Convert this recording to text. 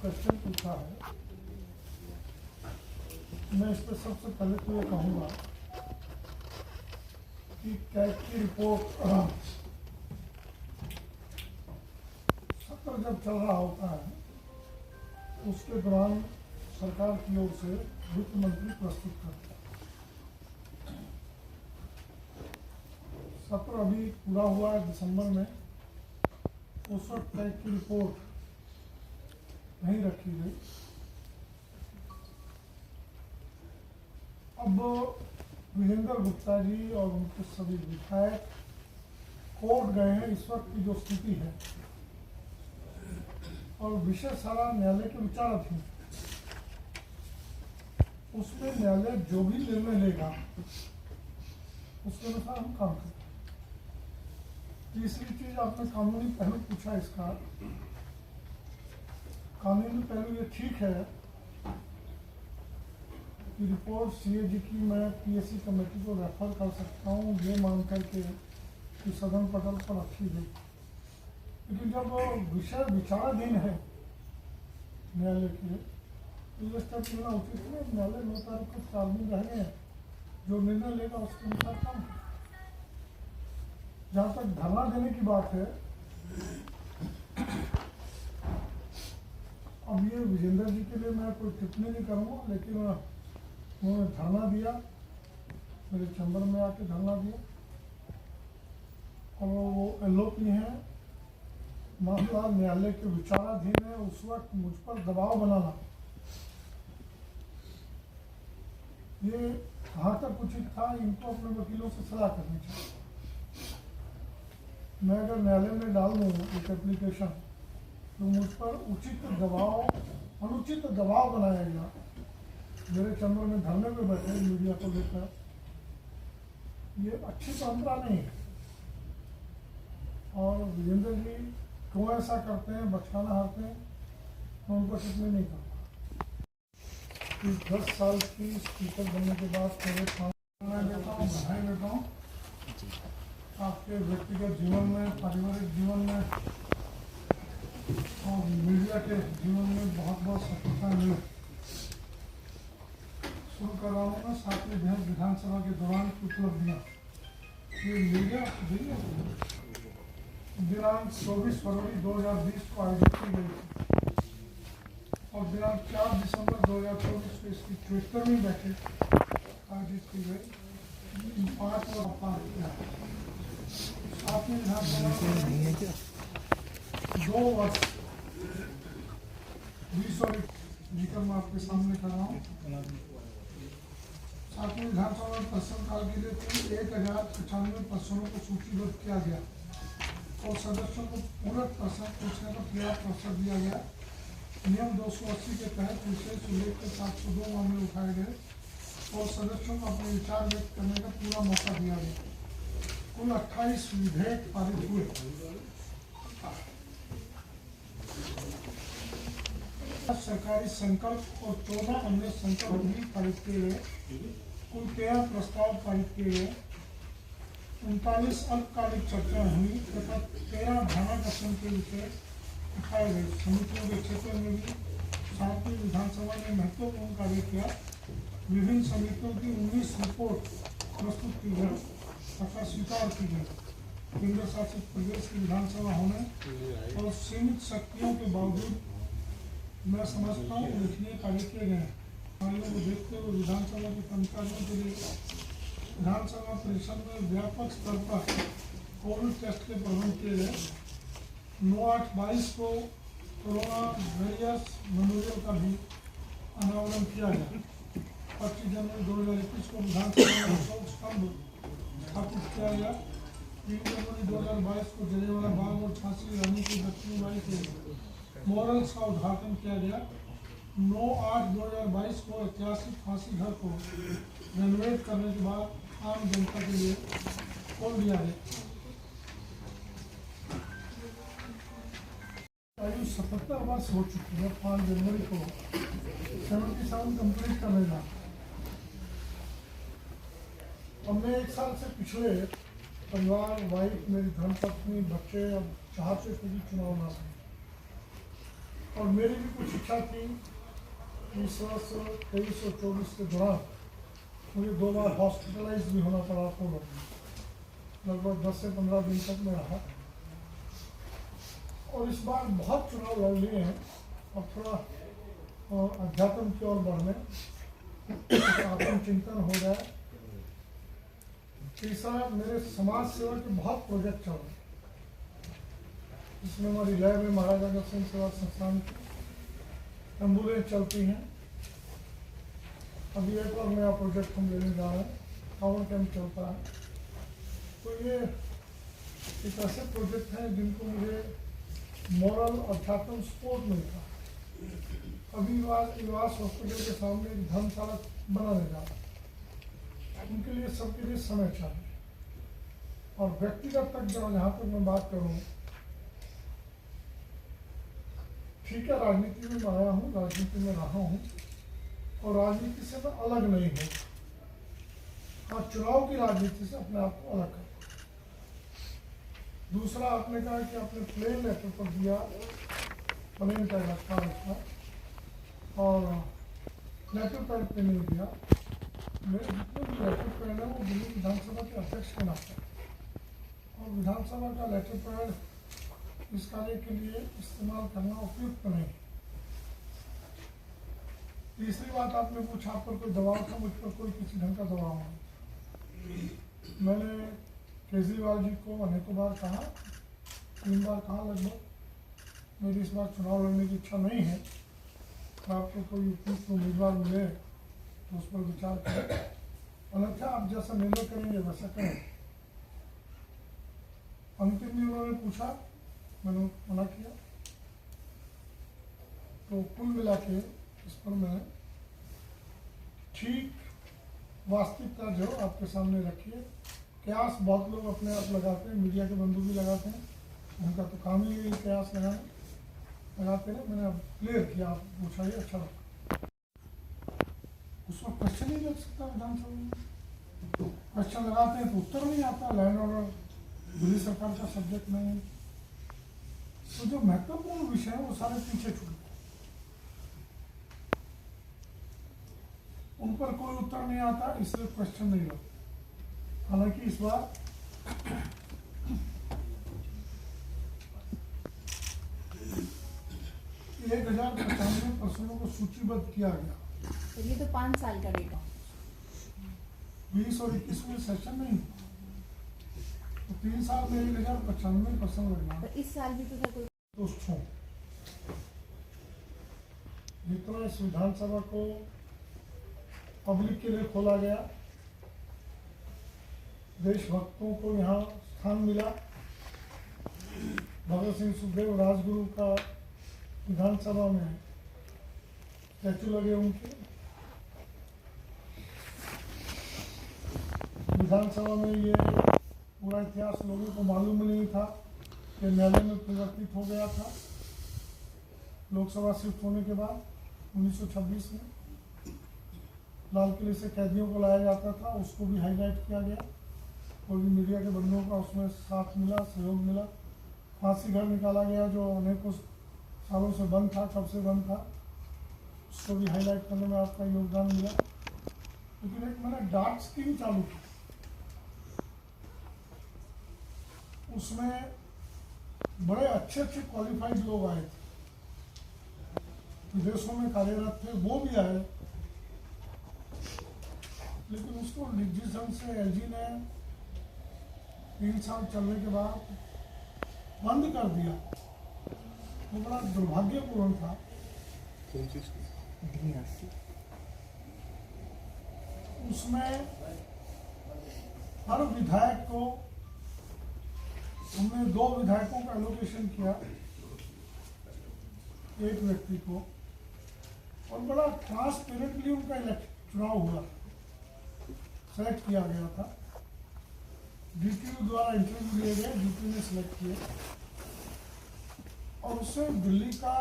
Question पूछा है, मैं इस पर सबसे पहले तो ये कहूँगा कि कैग की रिपोर्ट सत्र जब चल रहा होता है उसके दौरान सरकार की ओर से वित्त मंत्री प्रस्तुत करते हैं। सत्र अभी पूरा हुआ है दिसंबर में, उस वक्त कैग की रिपोर्ट नहीं रखी गई। अब विजेंद्र गुप्ता जी और उनके सभी विधायक कोर्ट गए हैं। इस वक्त की जो स्थिति है और विषय सारा न्यायालय के विचाराधीन, उसमें न्यायालय जो भी निर्णय लेगा उसके अनुसार हम काम करेंगे। तीसरी चीज, आपने कानूनी पहलू पूछा इसका। कानूनी पहलू ये ठीक है कि रिपोर्ट सीएजी की मैं पीएससी कमेटी को रेफर कर सकता हूँ ये मान करके कि सदन पटल पर रखी गई, लेकिन जब विषय विचाराधीन है न्यायालय के, तो ये स्टेप लेना उचित है। न्यायालय 9 तारीख को 4 दिन रह गए हैं, जो निर्णय लेगा उसके अनुसार काम है। जहाँ तक धरना देने की बात है, अब ये विजेंद्र जी के लिए मैं कोई टिप्पणी नहीं करूँगा, लेकिन उन्होंने धरना दिया, मेरे चैम्बर में आके धरना दिया और वो एलओपी हैं, मामला न्यायालय के विचाराधीन है। उस वक्त मुझ पर दबाव बनाना ये कहाँ तक उचित था, इनको अपने वकीलों से सलाह करनी चाहिए। मैं अगर न्यायालय में डाल दूँ एक एप्लीकेशन तो मुझ पर उचित दबाव, अनुचित दबाव बनाया गया। मेरे चैम्बर में धरने पे बैठे मीडिया को लेकर, ये अच्छी परंपरा नहीं है। और विजेंद्र जी क्यों ऐसा करते हैं, बचकाना हारते हैं, मैं उनको टिप्पणी नहीं करता। 10 साल की स्पीकर बनने के बाद मैं देता हूँ, बधाई देता हूँ। आपके व्यक्तिगत जीवन में, पारिवारिक जीवन में और मीडिया के जीवन में बहुत बहुत सफलता मिले। शुरू कर रहा हूँ मैं 7वीं विधानसभा के दौरान की उपलब्धियाँ। ये मीडिया दिनांक 24 फरवरी 2020 को आयोजित की गई थी और दिनांक 4 दिसंबर 2024 को इसकी 73वीं बैठक आयोजित की गई। इन 5 वर्ष पार किया। 7वीं विधानसभा 2 वर्ष 20 और जिक्र मैं आपके सामने कर रहा हूँ। 7वीं विधानसभा में प्रश्नकाल के लिए कुल 1095 प्रश्नों को सूचीबद्ध किया गया और सदस्यों को पूरक प्रश्न पूछने का पर्याप्त अवसर दिया गया। नियम 280 के तहत विशेष उल्लेख के 702 मामले उठाए गए और सदस्यों को अपने विचार व्यक्त करने का पूरा मौका दिया गया। कुल 28 विधेयक पारित हुए। सरकारी संकल्प और 14 अन्य संकल्प भी पारित किए गए। कुल 13 प्रस्ताव पारित किए गए। 39 अल्पकालिक चर्चाएं हुई तथा 13 ध्यानाकर्षण के विषय उठाए गए। समितियों के क्षेत्र में भी 7वीं विधानसभा ने महत्वपूर्ण कार्य किया। विभिन्न समितियों की 19 रिपोर्ट प्रस्तुत की गई तथा स्वीकार की गई। केंद्र शासित प्रदेश की विधानसभा होने और सीमित शक्तियों के बावजूद मैं समझता हूँ उल्लेखनीय कार्य किए गए हैं। कार्यों को देखते हुए विधानसभा के कर्मचारियों के लिए विधानसभा परिसर में व्यापक स्तर पर कोविड टेस्ट के प्रबंध किए गए। 9/8/22 को कोरोना वेरियस मेमोरियल का भी अनावरण किया गया। 25 जनवरी 2021 को विधानसभा में अशोक स्तंभ स्थापित किया गया। 3 जनवरी 2022 को जलियांवाला बाग और झांसी रानी की लक्ष्मीबाई के मॉरल्स का उद्घाटन किया गया। 9/8/2022 को ऐतिहासिक फांसी घर को रेनोवेट करने के बाद आम जनता के लिए खोल दिया गया। आयु 77 वर्ष हो चुकी है। 5 जनवरी को 77 कंप्लीट करने जा। और मैं 1 साल से पिछड़े परिवार, वाइफ, मेरी धर्मपत्नी, बच्चे अब चाहते थे कि चुनाव ना हो। और मेरी भी कुछ इच्छा थी इस वर्ष 23 और 24 के दौरान मुझे 2 बार हॉस्पिटलाइज भी होना पड़ा अपोलो में। लगभग 10 से 15 दिन तक मैं रहा और इस बार बहुत चुनाव लड़ लिए हैं और थोड़ा अध्यात्म की ओर बढ़ने आत्मचिंतन हो रहा है। तीसरा, मेरे समाज सेवा के बहुत प्रोजेक्ट चल रहे हैं। इसमें हमारी लैब में महाराजा अग्रसेन सिंह सेवा संस्थान की एम्बुलेंस चलती हैं। अभी एक और नया प्रोजेक्ट हम लेने जा रहे हैं, टाउन कैंप चलता है। तो ये एक ऐसे प्रोजेक्ट हैं जिनको मुझे मॉरल अध्यात्म सपोर्ट मिलता है। अभी निवास हॉस्पिटल के सामने एक धर्मशाला बनाने जा रहा है। उनके लिए सबके लिए समय चाहिए और व्यक्तिगत तक जहाँ तक मैं बात करूँ, ठीक है राजनीति में मैं आया हूँ, राजनीति में रहा हूँ और राजनीति से मैं अलग नहीं हूँ। हाँ, चुनाव की राजनीति से अपने आप को अलग कर। दूसरा, आपने कहा कि आपने प्लेन लेटर पर दिया, प्लेन टैग रखा उसका और लेटर पैड पे नहीं दिया। मेरे जितने भी लेटर पैड है वो दिल्ली विधानसभा के अध्यक्ष के नाते और विधानसभा का लेटर पैड इस कार्य के लिए इस्तेमाल करना उपयुक्त नहीं। तीसरी बात, आपने पूछा आप पर कोई दबाव था, मुझ पर कोई किसी ढंग का दबाव नहीं। मैंने केजरीवाल जी को अनेकों बार कहा, 3 बार कहा लगभग, मेरी इस बार चुनाव लड़ने की इच्छा नहीं है। आपको कोई उपयुक्त उम्मीदवार मिले तो उस पर विचार करें, अन्यथा आप जैसा निर्णय करेंगे वैसा करें। अंतिम में उन्होंने पूछा, मैंने मना किया। तो कुल मिला के इस पर मैं ठीक वास्तविकता जो आपके सामने रखिए। कयास बहुत लोग अपने आप लगाते हैं, मीडिया के बंधु भी लगाते हैं, उनका तो काम ही यही कयास लगाते हैं। मैंने अब क्लियर किया, आप पूछा ही अच्छा लगा। उस वक्त क्वेश्चन नहीं लग सकता विधानसभा में, क्वेश्चन लगाते हैं तो उत्तर नहीं आता। लैंड ऑर्डर दिल्ली सरकार का सब्जेक्ट नहीं है, तो जो महत्वपूर्ण विषय है वो सारे पीछे छूट गए, उन पर कोई उत्तर नहीं आता, इसलिए क्वेश्चन नहीं लगता। हालांकि इस बार 1095 प्रश्नों को सूचीबद्ध किया गया। तो ये तो 5 साल का डेटा, 20 और 21 में सेशन नहीं, तो 3 साल में 1095 प्रश्न लगना। तो इस साल भी तो सर कोई जितना इस विधानसभा को पब्लिक के लिए खोला गया, देशभक्तों को यहाँ स्थान मिला, भगत सिंह सुखदेव राजगुरु का विधानसभा में स्टैचू लगे उनके, विधानसभा में ये पूरा इतिहास लोगों को मालूम नहीं था कि न्यायालय में परिवर्तित हो गया था लोकसभा शिफ्ट होने के बाद 1926 में। लाल किले से कैदियों को लाया जाता था, उसको भी हाईलाइट किया गया। कोई भी मीडिया के बंधुओं का उसमें साथ मिला, सहयोग मिला। फांसी घर निकाला गया जो अनेकों सालों से बंद था, कब से बंद था, उसको भी हाईलाइट करने में आपका योगदान मिला। लेकिन एक मैंने डार्क स्कीम चालू की, उसमें बड़े अच्छे अच्छे क्वालिफाइड लोग आए थे, विदेशों में कार्यरत थे, वो भी आए। लेकिन उसको जिस ढंग से एलजी ने 3 साल चलने के बाद बंद कर दिया, वो बड़ा दुर्भाग्यपूर्ण था। उसमें हर विधायक को हमने 2 विधायकों का एलोकेशन किया, एक व्यक्ति को, और बड़ा ट्रांसपेरेंटली उनका चुनाव हुआ, सेलेक्ट किया गया था। डीटीयू द्वारा इंटरव्यू लिए गए, डीटीयू ने सिलेक्ट किए और उससे दिल्ली का